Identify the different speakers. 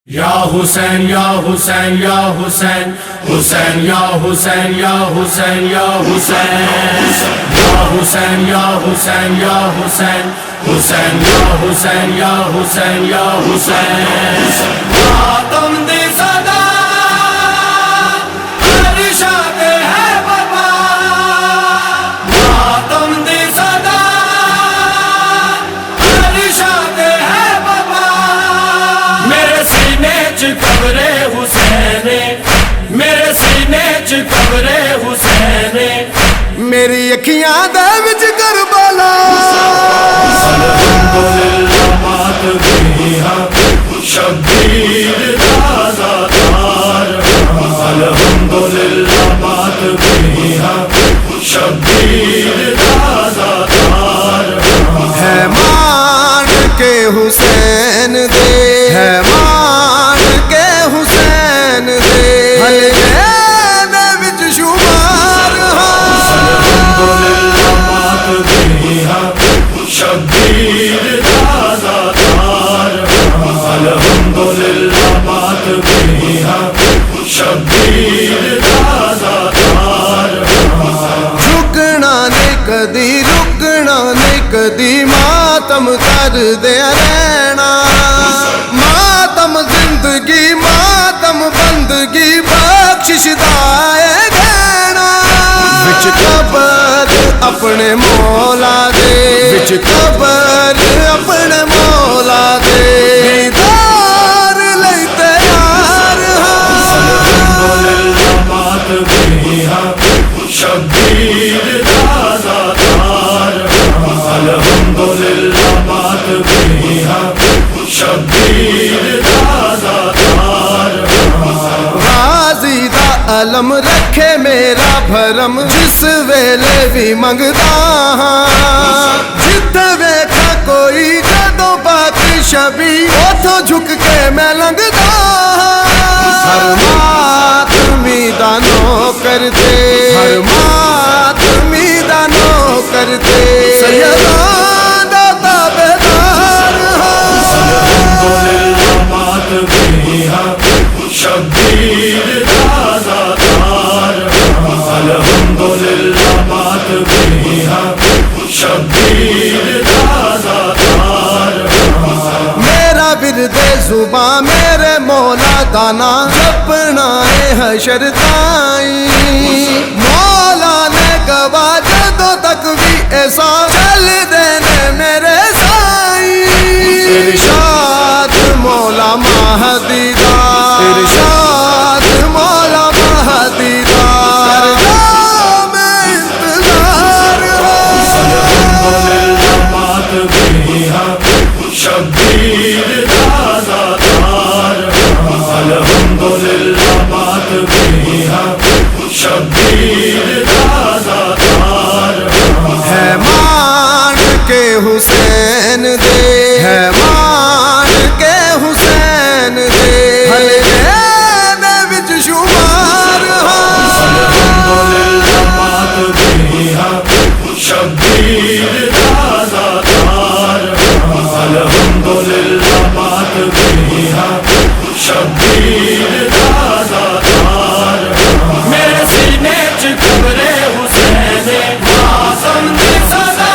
Speaker 1: یا حسین یا حسین یا حسین حسین یا حسین یا حسین یا حسین یا حسین یا حسین یا حسین حسین یا حسین یا حسین یا حسین ماتم دی صدا ارشاد ہے بابا ماتم دی صدا ارشاد ہے بابا میرے سینے چ قبر حسین میرے سینے چ قبر حسین
Speaker 2: میری اکھیاں دے وچ کربلا
Speaker 1: الحمدللہ مات گئی ہاں شبیر تازہ تار الحمدللہ مات گئی ہاں شبیر تازہ تار
Speaker 2: ہے مان کے حسین دے ہے مان کے حسین دے ہلے دے وچ شمار
Speaker 1: الحمدللہ مات گئی ہاں شبیر تازہ تار الحمدللہ مات گئی ہاں شبیر تازہ تار
Speaker 2: رکنا نہیں کدی رکنا نہیں کدی ماتم کر دے رہنا ماتم زندگی ماتم بندگی بخشش دائے دینا وچ قبر اپنے مولا دے وچ قبر اپنے مولا دے دیدار لئی تیار
Speaker 1: الحمدللہ مات گئی ہاں شبیر تازہ تار الحمدللہ مات گئی ہاں شبیر تازہ تار
Speaker 2: غازی دا علم رکھے میرا بھرم جس ویلے بھی منگدا ہاں جتھے ویکھا کوئی جدوں پاک شبی اوتھوں جھک کے میں لنگدا ہر ماتمی دا نوکر تے ہر ماتمی دا نوکر تے سیداں دا تابعدار
Speaker 1: الحمدللہ مات گئی ہاں شبیر تازہ تار الحمدللہ مات گئی ہاں شبیر تازہ تار
Speaker 2: میرا ورد زباں میرے مولا دانا جپنا ہے حشر تائیں مولا نے گواہ جدوں تک بھی ایسا چل دینے میرے سائیں ارشاد مولا مہدی دا ارشاد مولا مہدی دا کردا میں انتظار
Speaker 1: الحمدللہ مات گئی ہاں شبیر تازہ تار الحمدللہ مات گئی ہاں شبیر تازہ تار
Speaker 2: ہے مان کے حسین دے ہے مان کے حسین دے ہلے دے وچ شمار
Speaker 1: الحمدللہ مات گئی ہاں شبیر تازہ تار الحمدللہ مات گئی ہاں شبیر تازہ تار میرے سینے چ قبر حسین ماتم دی صدا